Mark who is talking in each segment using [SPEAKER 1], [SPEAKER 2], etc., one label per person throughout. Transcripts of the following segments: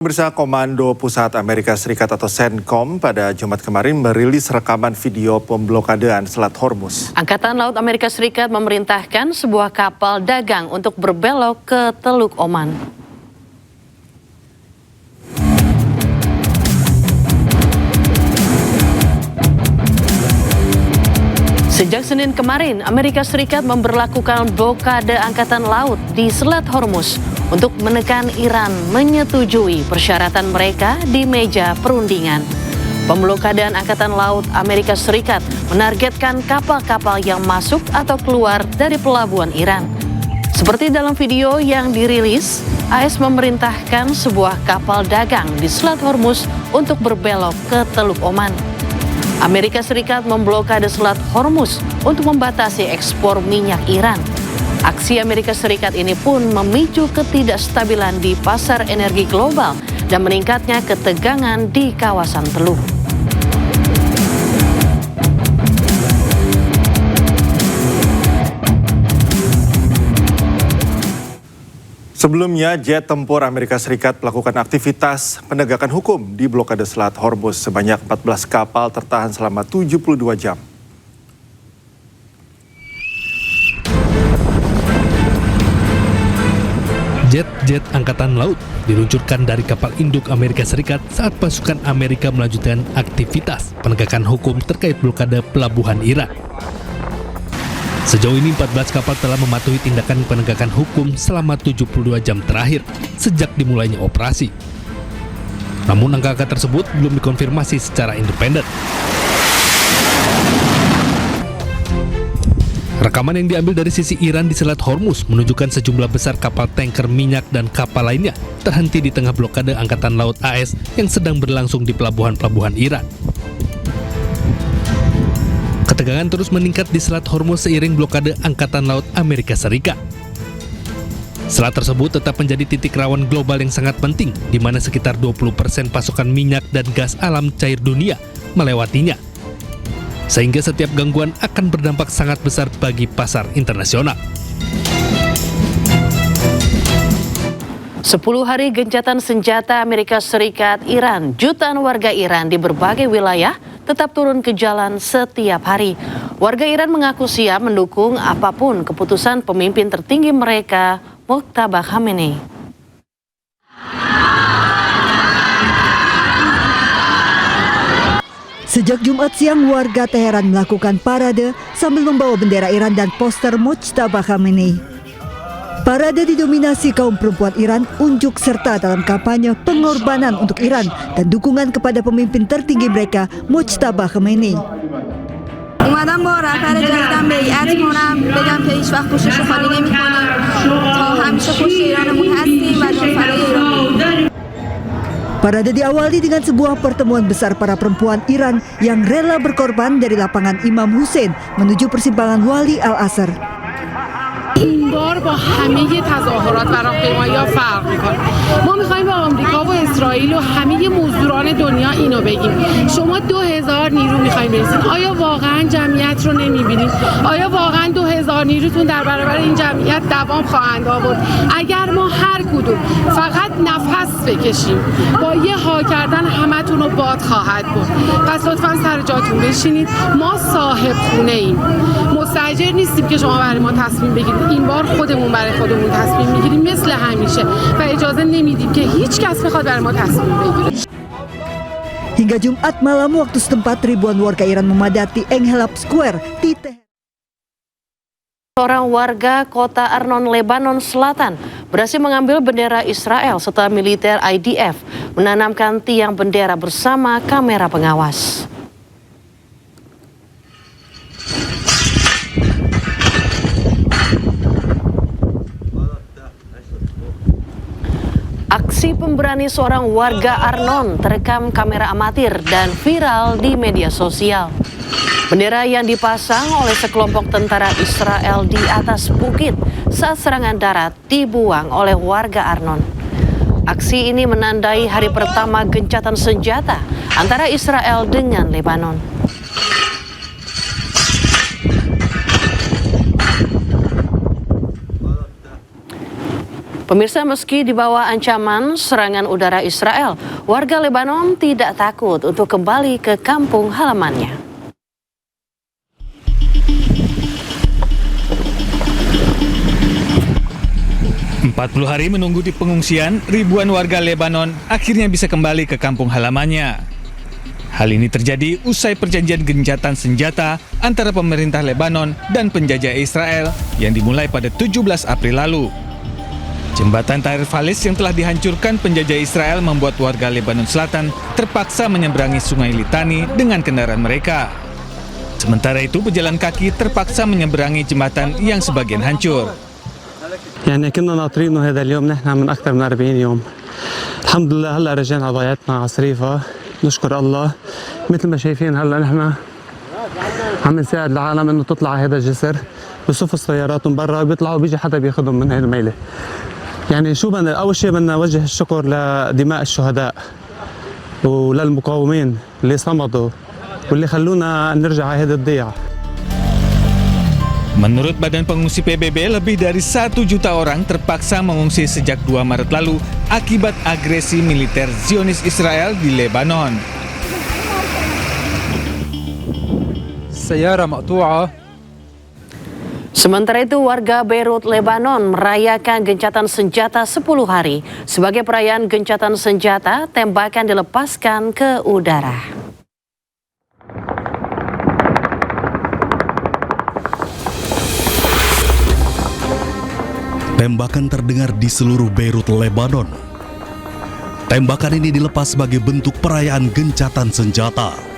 [SPEAKER 1] Pemirsa, Komando Pusat Amerika Serikat atau CENTCOM pada Jumat kemarin merilis rekaman video pemblokadean Selat Hormuz.
[SPEAKER 2] Angkatan Laut Amerika Serikat memerintahkan sebuah kapal dagang untuk berbelok ke Teluk Oman. Sejak Senin kemarin, Amerika Serikat memberlakukan blokade angkatan laut di Selat Hormuz untuk menekan Iran menyetujui persyaratan mereka di meja perundingan. Pemblokadean angkatan laut Amerika Serikat menargetkan kapal-kapal yang masuk atau keluar dari pelabuhan Iran. Seperti dalam video yang dirilis, AS memerintahkan sebuah kapal dagang di Selat Hormuz untuk berbelok ke Teluk Oman. Amerika Serikat memblokade Selat Hormuz untuk membatasi ekspor minyak Iran. Aksi Amerika Serikat ini pun memicu ketidakstabilan di pasar energi global dan meningkatnya ketegangan di kawasan Teluk.
[SPEAKER 1] Sebelumnya, jet tempur Amerika Serikat melakukan aktivitas penegakan hukum di blokade Selat Hormuz. Sebanyak 14 kapal tertahan selama 72 jam.
[SPEAKER 3] Jet-jet Angkatan Laut diluncurkan dari kapal induk Amerika Serikat saat pasukan Amerika melanjutkan aktivitas penegakan hukum terkait blokade pelabuhan Iran. Sejauh ini 14 kapal telah mematuhi tindakan penegakan hukum selama 72 jam terakhir sejak dimulainya operasi. Namun angka-angka tersebut belum dikonfirmasi secara independen. Rekaman yang diambil dari sisi Iran di Selat Hormuz menunjukkan sejumlah besar kapal tanker minyak dan kapal lainnya terhenti di tengah blokade Angkatan Laut AS yang sedang berlangsung di pelabuhan-pelabuhan Iran. Ketegangan terus meningkat di Selat Hormuz seiring blokade Angkatan Laut Amerika Serikat. Selat tersebut tetap menjadi titik rawan global yang sangat penting, di mana sekitar 20% pasokan minyak dan gas alam cair dunia melewatinya. Sehingga setiap gangguan akan berdampak sangat besar bagi pasar internasional.
[SPEAKER 2] 10 hari gencatan senjata Amerika Serikat Iran, jutaan warga Iran di berbagai wilayah tetap turun ke jalan setiap hari. Warga Iran mengaku siap mendukung apapun keputusan pemimpin tertinggi mereka, Mojtaba Khamenei.
[SPEAKER 4] Sejak Jumat siang, warga Teheran melakukan parade sambil membawa bendera Iran dan poster Mojtaba Khamenei. Parade didominasi kaum perempuan Iran, unjuk serta dalam kampanye pengorbanan untuk Iran dan dukungan kepada pemimpin tertinggi mereka, Mojtaba Khamenei.
[SPEAKER 5] اومدم با رهبر جدیدم بیعت کنم بگم که هیچ وقت پشت خالی نمی‌کنیم تا همیشه پشت ایرانمون هستیم و داخل ایران.
[SPEAKER 4] Parade diawali dengan sebuah pertemuan besar para perempuan Iran yang rela berkorban dari lapangan Imam Hussein menuju persimpangan Wali Al-Asr.
[SPEAKER 6] این بار با همه تظاهرات و راهپیمایی‌ها فرق می‌کنه. ما می‌خوایم با آمریکا و اسرائیل و همه مزدوران دنیا اینو بگیم. شما 2000 نیرو می‌خواید برسید. آیا واقعاً جمعیت رو نمی‌بینید؟ آیا واقعاً 2000 نیروتون در برابر این جمعیت دوام خواهند آورد؟ اگر ما هر کدوم فقط نفس بکشیم با یه ها کردن همتون رو باد خواهد بود. پس لطفاً سر جاتون بشینید. ما صاحب خونه‌ایم. مستاجر نیستیم که شما برای ما تصمیم بگیرید. این بار خودمون برای خودمون تصمیم میگیریم مثل همیشه و اجازه نمیدیم که هیچ کس بخواد برای ما تصمیم بگیره.
[SPEAKER 4] Hingga Jumat malam waktu setempat, ribuan warga Iran memadati Engelab Square di Teheran.
[SPEAKER 2] Seorang warga kota Arnon, Lebanon Selatan berhasil mengambil bendera Israel setelah militer IDF menanamkan tiang bendera bersama kamera pengawas. Aksi pemberani seorang warga Arnon terekam kamera amatir dan viral di media sosial. Bendera yang dipasang oleh sekelompok tentara Israel di atas bukit saat serangan darat dibuang oleh warga Arnon. Aksi ini menandai hari pertama gencatan senjata antara Israel dengan Lebanon. Pemirsa, meski di bawah ancaman serangan udara Israel, warga Lebanon tidak takut untuk kembali ke kampung halamannya.
[SPEAKER 7] Empat 40 hari menunggu di pengungsian, ribuan warga Lebanon akhirnya bisa kembali ke kampung halamannya. Hal ini terjadi usai perjanjian gencatan senjata antara pemerintah Lebanon dan penjajah Israel yang dimulai pada 17 April lalu. Jembatan Tahrir Falis yang telah dihancurkan penjajah Israel membuat warga Lebanon Selatan terpaksa menyeberangi Sungai Litani dengan kendaraan mereka. Sementara itu, pejalan kaki terpaksa menyeberangi jembatan yang sebagian hancur.
[SPEAKER 8] يعني كنا ناطرينه هذا اليوم نحن من أكثر من 40 يوم. الحمد لله هلا رجعنا ضيعتنا على صريفة، نشكر الله. مثل ما شايفين هلا نحن عم نساعد العالم إنه تطلع هذا الجسر، بصف السيارات من برا بيطلعوا بيجي حدا بياخذهم من هاي الميلة. يعني شو بدنا أول شيء بدنا نوجه الشكر لدماء الشهداء وللمقاومين اللي صمدوا واللي خلونا نرجع على هذا الضياع.
[SPEAKER 7] Menurut Badan Pengungsi PBB, lebih dari 1 juta orang terpaksa mengungsi sejak 2 Maret lalu akibat agresi militer Zionis Israel di Lebanon.
[SPEAKER 8] السيارة مقطوعة.
[SPEAKER 2] Sementara itu, warga Beirut, Lebanon merayakan gencatan senjata 10 hari. Sebagai perayaan gencatan senjata, tembakan dilepaskan ke udara.
[SPEAKER 9] Tembakan terdengar di seluruh Beirut, Lebanon. Tembakan ini dilepas sebagai bentuk perayaan gencatan senjata.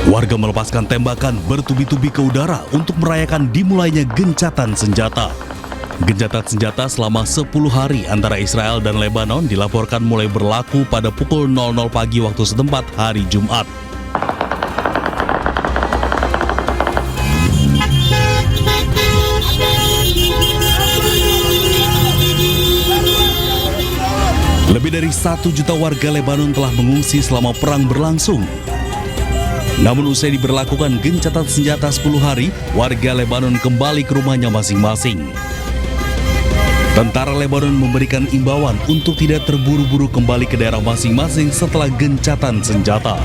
[SPEAKER 9] Warga melepaskan tembakan bertubi-tubi ke udara untuk merayakan dimulainya gencatan senjata. Gencatan senjata selama 10 hari antara Israel dan Lebanon dilaporkan mulai berlaku pada pukul 00 pagi waktu setempat hari Jumat. Lebih dari 1 juta warga Lebanon telah mengungsi selama perang berlangsung. Namun usai diberlakukan gencatan senjata 10 hari, warga Lebanon kembali ke rumahnya masing-masing. Tentara Lebanon memberikan imbauan untuk tidak terburu-buru kembali ke daerah masing-masing setelah gencatan senjata.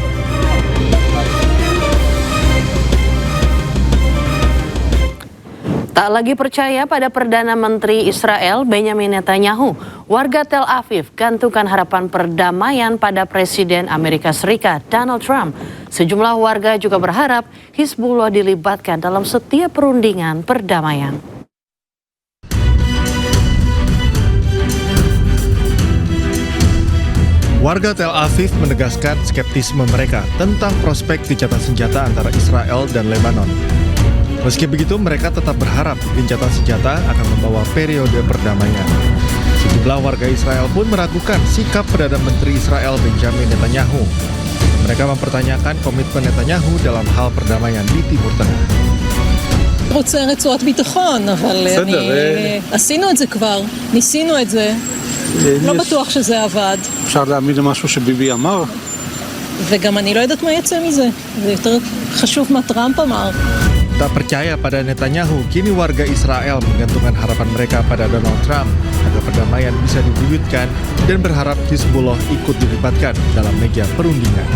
[SPEAKER 2] Tak lagi percaya pada Perdana Menteri Israel Benjamin Netanyahu, warga Tel Aviv gantungkan harapan perdamaian pada Presiden Amerika Serikat Donald Trump. Sejumlah warga juga berharap Hizbullah dilibatkan dalam setiap perundingan perdamaian.
[SPEAKER 1] Warga Tel Aviv menegaskan skeptisme mereka tentang prospek gencatan senjata antara Israel dan Lebanon. Meski begitu, mereka tetap berharap gencatan senjata akan membawa periode perdamaian. Sejumlah warga Israel pun meragukan sikap Perdana Menteri Israel Benjamin Netanyahu. Mereka mempertanyakan komitmen Netanyahu dalam hal perdamaian di Timur Tengah.
[SPEAKER 10] רוצה רצועת ביטחון, אבל עשינו את זה כבר, ניסינו את זה, לא בטוח שזה עבד.
[SPEAKER 8] אפשר להאמין למשהו שביבי אמר?
[SPEAKER 10] וגם אני לא יודעת מה יצא מזה, זה יותר חשוב מה טראמפ אמר.
[SPEAKER 1] Tak percaya pada Netanyahu, kini warga Israel menggantungkan harapan mereka pada Donald Trump agar perdamaian bisa diwujudkan dan berharap Hizbullah ikut dilibatkan dalam meja perundingan.